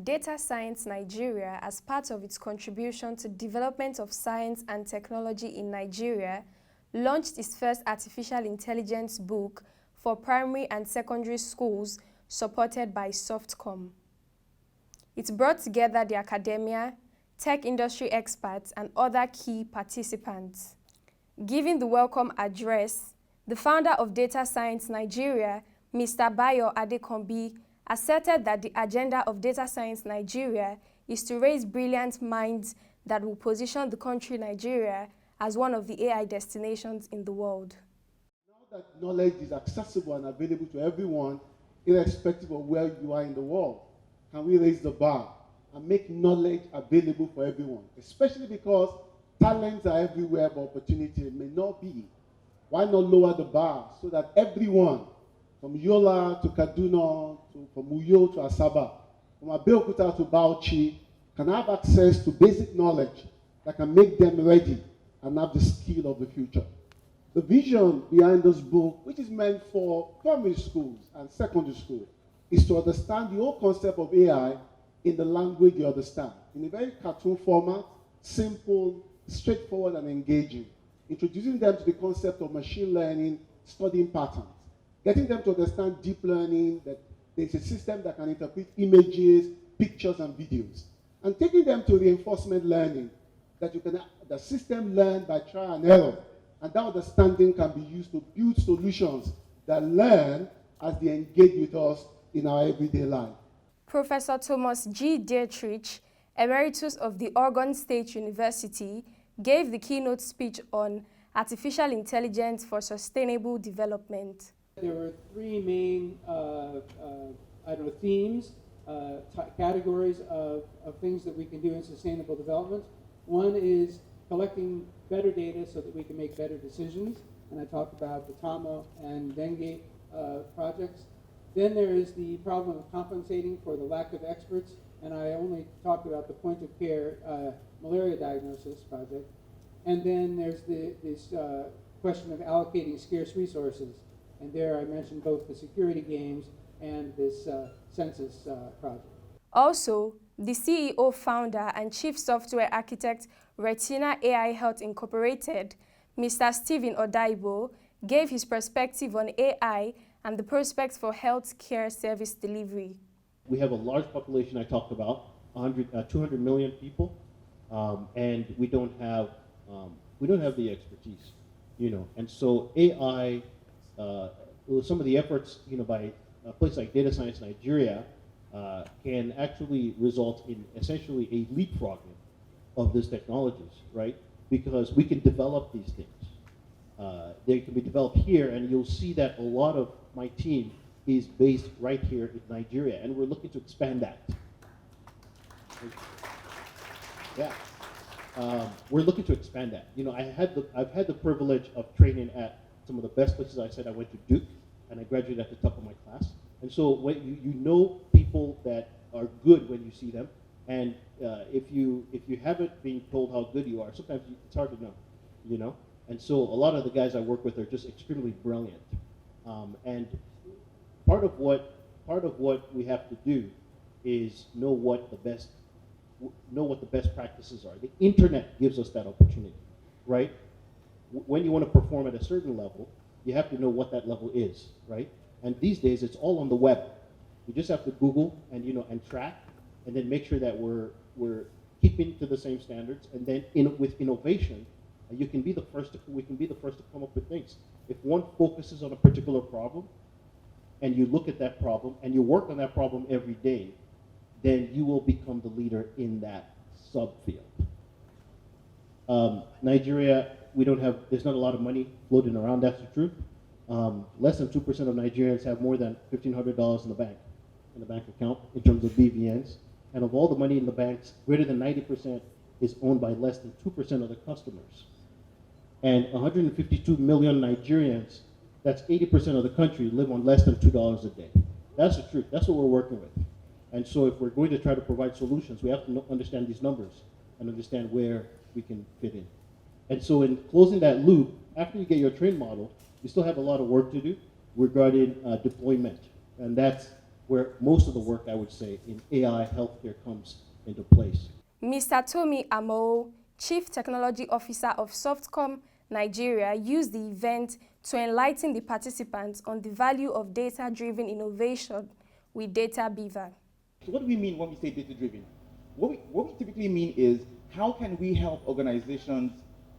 Data Science Nigeria, as part of its contribution to development of science and technology in Nigeria, launched its first artificial intelligence book for primary and secondary schools supported by Softcom. It brought together the academia, tech industry experts, and other key participants. Giving the welcome address, the founder of Data Science Nigeria, Mr. Bayo Adekombi, asserted that the agenda of Data Science Nigeria is to raise brilliant minds that will position the country Nigeria as one of the AI destinations in the world. Now that knowledge is accessible and available to everyone, irrespective of where you are in the world, can we raise the bar and make knowledge available for everyone? Especially because talents are everywhere, but opportunity may not be. Why not lower the bar so that everyone, from Yola to Kaduna, from Uyo to Asaba, from Abeokuta to Bauchi, can have access to basic knowledge that can make them ready and have the skill of the future. The vision behind this book, which is meant for primary schools and secondary school, is to understand the whole concept of AI in the language you understand, in a very cartoon format, simple, straightforward, and engaging, introducing them to the concept of machine learning, studying patterns, getting them to understand deep learning, that there's a system that can interpret images, pictures, and videos, and taking them to reinforcement learning, that the system learn by trial and error, and that understanding can be used to build solutions that learn as they engage with us in our everyday life. Professor Thomas G. Dietrich, Emeritus of the Oregon State University, gave the keynote speech on artificial intelligence for sustainable development. There were three main themes, categories of things that we can do in sustainable development. One is collecting better data so that we can make better decisions, and I talked about the TAMO and dengue projects. Then there is the problem of compensating for the lack of experts, and I only talked about the point of care malaria diagnosis project. And then there's this question of allocating scarce resources. And there I mentioned both the security games and this census project. Also, the CEO, founder, and chief software architect, Retina AI Health Incorporated, Mr. Stephen Odaibo, gave his perspective on AI and the prospects for healthcare service delivery. We have a large population I talked about, 200 million people, and we don't have the expertise, And so AI, some of the efforts, by a place like Data Science Nigeria, can actually result in essentially a leapfrogging of these technologies, right? Because we can develop these things. They can be developed here, and you'll see that a lot of my team is based right here in Nigeria, and we're looking to expand that. Yeah, we're looking to expand that. I've had the privilege of training at some of the best places. I said I went to Duke, and I graduated at the top of my class. And so when you know people that are good when you see them, and if you haven't been told how good you are, sometimes it's hard to know, And so a lot of the guys I work with are just extremely brilliant. And part of what we have to do is know what the best practices are. The internet gives us that opportunity, right? When you want to perform at a certain level, you have to know what that level is, right? And these days, it's all on the web. You just have to Google and and track, and then make sure that we're keeping to the same standards. And then with innovation, we can be the first to come up with things. If one focuses on a particular problem, and you look at that problem and you work on that problem every day, then you will become the leader in that subfield. Nigeria, there's not a lot of money floating around, that's the truth. Less than 2% of Nigerians have more than $1,500 in the bank account in terms of BVNs. And of all the money in the banks, greater than 90% is owned by less than 2% of the customers. And 152 million Nigerians, that's 80% of the country, live on less than $2 a day. That's the truth. That's what we're working with. And so if we're going to try to provide solutions, we have to understand these numbers and understand where we can fit in. And so in closing that loop, after you get your train model, We still have a lot of work to do regarding deployment. And that's where most of the work, I would say, in AI healthcare comes into place. Mr. Tomi Amo, Chief Technology Officer of Softcom Nigeria, used the event to enlighten the participants on the value of data-driven innovation with Data Beaver. So what do we mean when we say data-driven? What we typically mean is, how can we help organizations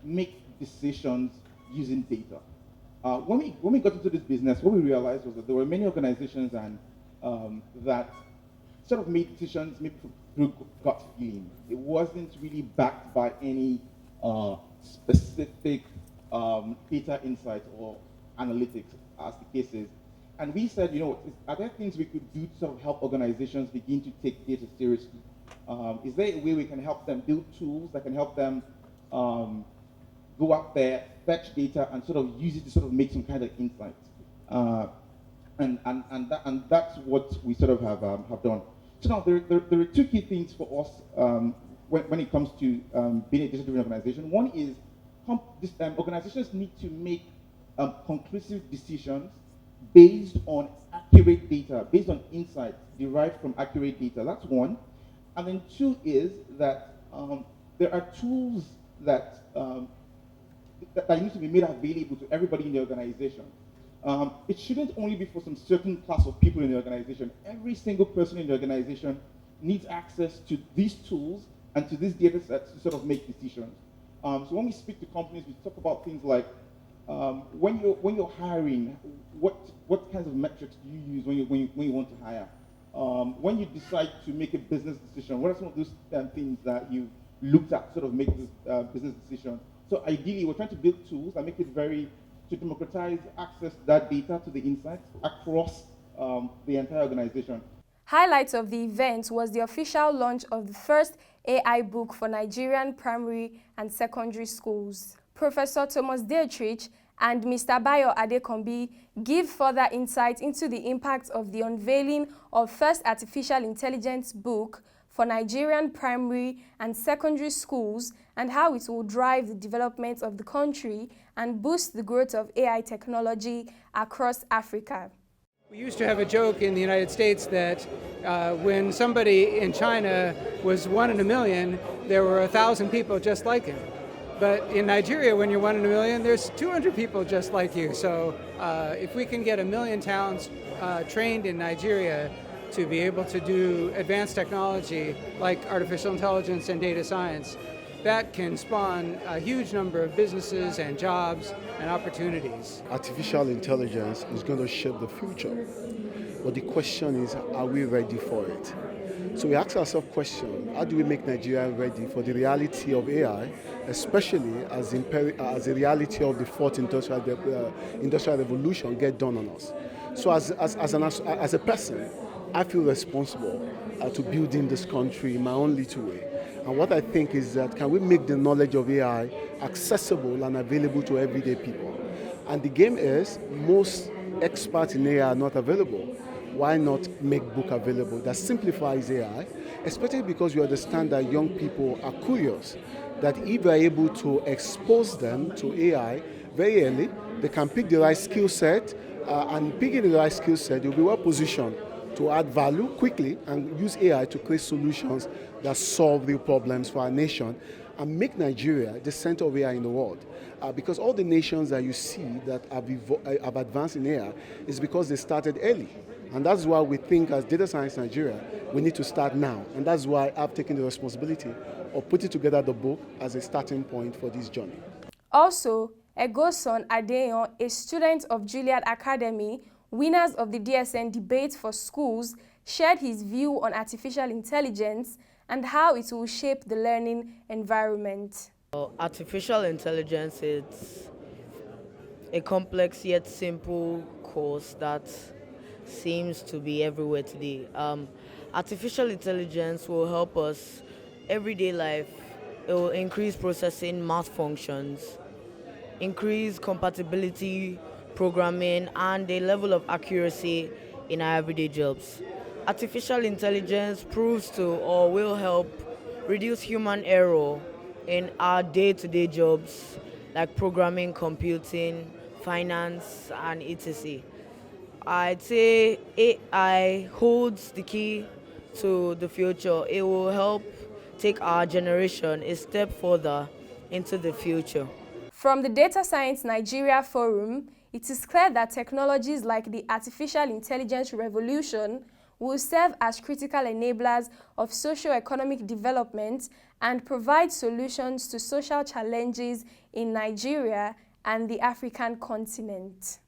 make decisions using data? When we got into this business, what we realized was that there were many organizations that sort of made decisions maybe through gut feeling. It wasn't really backed by any specific data insight or analytics, as the case is. And we said, are there things we could do to sort of help organizations begin to take data seriously? Is there a way we can help them build tools that can help them go out there, fetch data, and sort of use it to sort of make some kind of insight? And that's what we sort of have done. So now there are two key things for us when it comes to being a data-driven organization. One is organizations need to make conclusive decisions based on accurate data, based on insights derived from accurate data. That's one. And then two is that there are tools that need to be made available to everybody in the organization. It shouldn't only be for some certain class of people in the organization. Every single person in the organization needs access to these tools and to these data sets to sort of make decisions. So when we speak to companies, we talk about things like when you're hiring, what kinds of metrics do you use when you want to hire? When you decide to make a business decision, what are some of those things that you looked at to sort of make this business decision? So ideally, we're trying to build tools that make it to democratize access to that data, to the insights across the entire organization. Highlights of the event was the official launch of the first AI book for Nigerian primary and secondary schools. Professor Thomas Dietrich and Mr. Bayo Adekombi give further insight into the impact of the unveiling of first artificial intelligence book for Nigerian primary and secondary schools and how it will drive the development of the country and boost the growth of AI technology across Africa. We used to have a joke in the United States that when somebody in China was 1 in a million, there were 1,000 people just like him. But in Nigeria, when you're 1 in a million, there's 200 people just like you. So if we can get 1 million towns trained in Nigeria to be able to do advanced technology like artificial intelligence and data science, that can spawn a huge number of businesses and jobs and opportunities. Artificial intelligence is going to shape the future. But the question is, are we ready for it? So we ask ourselves the question, how do we make Nigeria ready for the reality of AI, especially as the reality of the fourth industrial revolution get done on us? So as a person, I feel responsible to building this country in my own little way. And what I think is that, can we make the knowledge of AI accessible and available to everyday people? And the game is, most experts in AI are not available. Why not make book available that simplifies AI, especially because you understand that young people are curious, that if we are able to expose them to AI very early, they can pick the right skill set, and picking the right skill set, you'll be well positioned to add value quickly and use AI to create solutions that solve real problems for our nation and make Nigeria the center of AI in the world. Because all the nations that you see that have advanced in AI is because they started early. And that's why we think as Data Science Nigeria, we need to start now. And that's why I've taken the responsibility of putting together the book as a starting point for this journey. Also, Egoson Adeyan, a student of Juilliard Academy, winners of the DSN debate for schools, shared his view on artificial intelligence and how it will shape the learning environment. Artificial intelligence is a complex yet simple course that seems to be everywhere today. Artificial intelligence will help us everyday life. It will increase processing math functions, increase compatibility, programming, and a level of accuracy in our everyday jobs. Artificial intelligence proves to or will help reduce human error in our day-to-day jobs like programming, computing, finance, and etc. I'd say AI holds the key to the future. It will help take our generation a step further into the future. From the Data Science Nigeria Forum, it is clear that technologies like the artificial intelligence revolution will serve as critical enablers of socio-economic development and provide solutions to social challenges in Nigeria and the African continent.